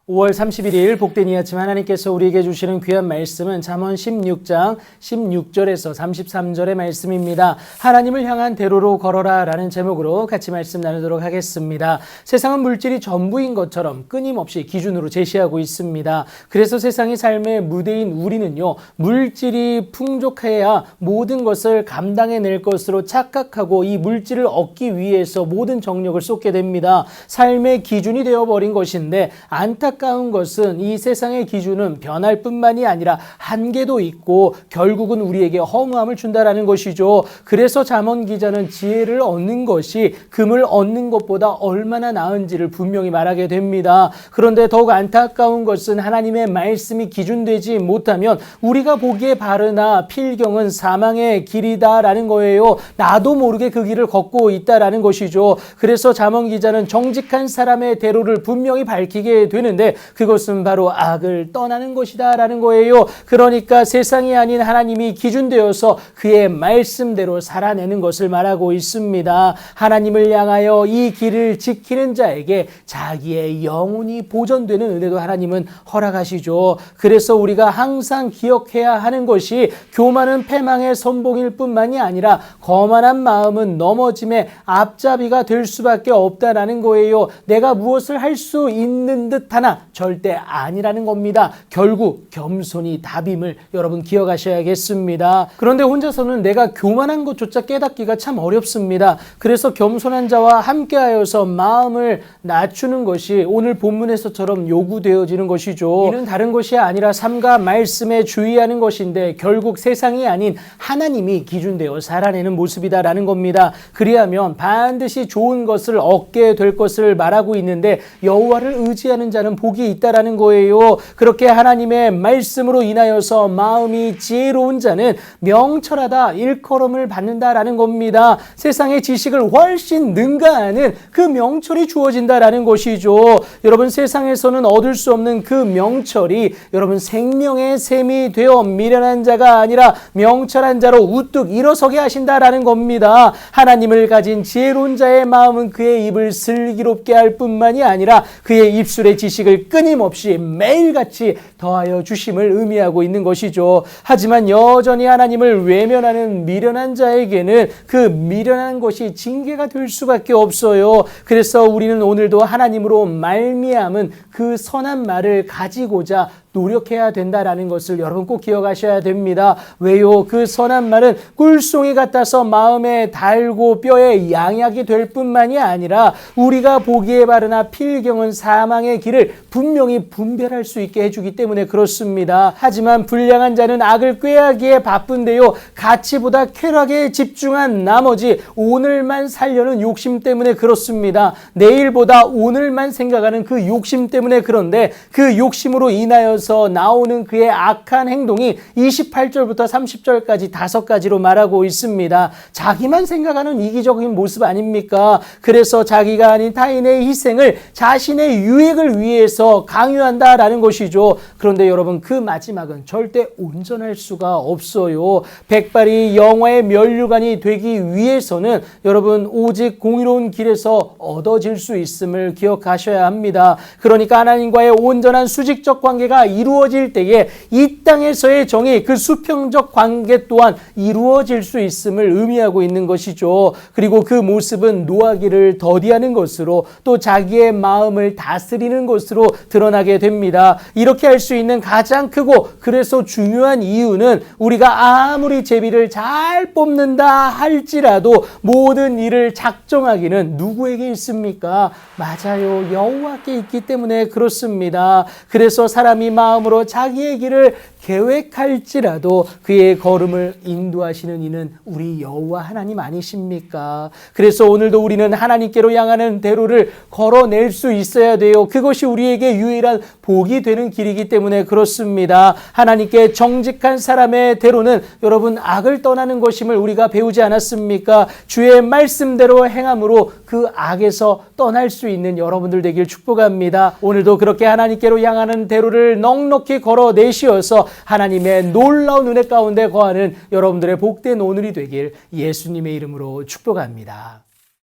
5월 31일 복된 이 아침 하나님께서 우리에게 주시는 귀한 말씀은 잠언 16장 16절에서 33절의 말씀입니다. 하나님을 향한 대로로 걸어라 라는 제목으로 같이 말씀 나누도록 하겠습니다. 세상은 물질이 전부인 것처럼 끊임없이 기준으로 제시하고 있습니다. 그래서 세상의 삶의 무대인 우리는요, 물질이 풍족해야 모든 것을 감당해낼 것으로 착각하고 이 물질을 얻기 위해서 모든 정력을 쏟게 됩니다. 삶의 기준이 되어버린 것인데 안타까운 것은 이 세상의 기준은 변할 뿐만이 아니라 한계도 있고 결국은 우리에게 허무함을 준다라는 것이죠. 그래서 잠언 기자는 지혜를 얻는 것이 금을 얻는 것보다 얼마나 나은지를 분명히 말하게 됩니다. 그런데 더욱 안타까운 것은 하나님의 말씀이 기준되지 못하면 우리가 보기에 바르나 필경은 사망의 길이다라는 거예요. 나도 모르게 그 길을 걷고 있다라는 것이죠. 그래서 잠언 기자는 정직한 사람의 대로를 분명히 밝히게 되는데 그것은 바로 악을 떠나는 것이다 라는 거예요. 그러니까 세상이 아닌 하나님이 기준되어서 그의 말씀대로 살아내는 것을 말하고 있습니다. 하나님을 향하여 이 길을 지키는 자에게 자기의 영혼이 보존되는 은혜도 하나님은 허락하시죠. 그래서 우리가 항상 기억해야 하는 것이 교만은 패망의 선봉일 뿐만이 아니라 거만한 마음은 넘어짐의 앞잡이가 될 수밖에 없다라는 거예요. 내가 무엇을 할 수 있는 듯 하나 절대 아니라는 겁니다. 결국 겸손이 답임을 여러분 기억하셔야겠습니다. 그런데 혼자서는 내가 교만한 것조차 깨닫기가 참 어렵습니다. 그래서 겸손한 자와 함께하여서 마음을 낮추는 것이 오늘 본문에서처럼 요구되어지는 것이죠. 이는 다른 것이 아니라 삶과 말씀에 주의하는 것인데 결국 세상이 아닌 하나님이 기준되어 살아내는 모습이다라는 겁니다. 그리하면 반드시 좋은 것을 얻게 될 것을 말하고 있는데 여호와를 의지하는 자는 복이 있다라는 거예요. 그렇게 하나님의 말씀으로 인하여서 마음이 지혜로운 자는 명철하다, 일컬음을 받는다라는 겁니다. 세상의 지식을 훨씬 능가하는 그 명철이 주어진다라는 것이죠. 여러분, 세상에서는 얻을 수 없는 그 명철이 여러분 생명의 샘이 되어 미련한 자가 아니라 명철한 자로 우뚝 일어서게 하신다라는 겁니다. 하나님을 가진 지혜로운 자의 마음은 그의 입을 슬기롭게 할 뿐만이 아니라 그의 입술의 지식을 끊임없이 매일같이 더하여 주심을 의미하고 있는 것이죠. 하지만 여전히 하나님을 외면하는 미련한 자에게는 그 미련한 것이 징계가 될 수밖에 없어요. 그래서 우리는 오늘도 하나님으로 말미암은 그 선한 말을 가지고자 노력해야 된다라는 것을 여러분 꼭 기억하셔야 됩니다. 왜요? 그 선한 말은 꿀송이 같아서 마음에 달고 뼈에 양약이 될 뿐만이 아니라 우리가 보기에 바르나 필경은 사망의 길을 분명히 분별할 수 있게 해주기 때문에 그렇습니다. 하지만 불량한 자는 악을 꾀하기에 바쁜데요, 가치보다 쾌락에 집중한 나머지 오늘만 살려는 욕심 때문에 그렇습니다. 내일보다 오늘만 생각하는 그 욕심 때문에 그런데 그 욕심으로 인하여서 나오는 그의 악한 행동이 28절부터 30절까지 5가지로 말하고 있습니다. 자기만 생각하는 이기적인 모습 아닙니까? 그래서 자기가 아닌 타인의 희생을 자신의 유익을 위해서 강요한다라는 것이죠. 그런데 여러분, 그 마지막은 절대 온전할 수가 없어요. 백발이 영화의 면류관이 되기 위해서는 여러분 오직 공의로운 길에서 얻어질 수 있음을 기억하셔야 합니다. 그러니까 하나님과의 온전한 수직적 관계가 이루어질 때에 이 땅에서의 정의, 그 수평적 관계 또한 이루어질 수 있음을 의미하고 있는 것이죠. 그리고 그 모습은 노하기를 더디하는 것으로 또 자기의 마음을 다스리는 것으로 드러나게 됩니다. 이렇게 할 수 있는 가장 크고 그래서 중요한 이유는 우리가 아무리 제비를 잘 뽑는다 할지라도 모든 일을 작정하기는 누구에게 있습니까? 맞아요. 여호와께 있기 때문에 그렇습니다. 그래서 사람이 마음으로 자기의 길을 계획할지라도 그의 걸음을 인도하시는 이는 우리 여호와 하나님 아니십니까? 그래서 오늘도 우리는 하나님께로 향하는 대로를 걸어낼 수 있어야 돼요. 그것이 우리에게 유일한 복이 되는 길이기 때문에 그렇습니다. 하나님께 정직한 사람의 대로는 여러분 악을 떠나는 것임을 우리가 배우지 않았습니까? 주의 말씀대로 행함으로 그 악에서 떠날 수 있는 여러분들 되길 축복합니다. 오늘도 그렇게 하나님께로 향하는 대로를 넉넉히 걸어내시어서 하나님의 놀라운 은혜 가운데 거하는 여러분들의 복된 오늘이 되길 예수님의 이름으로 축복합니다.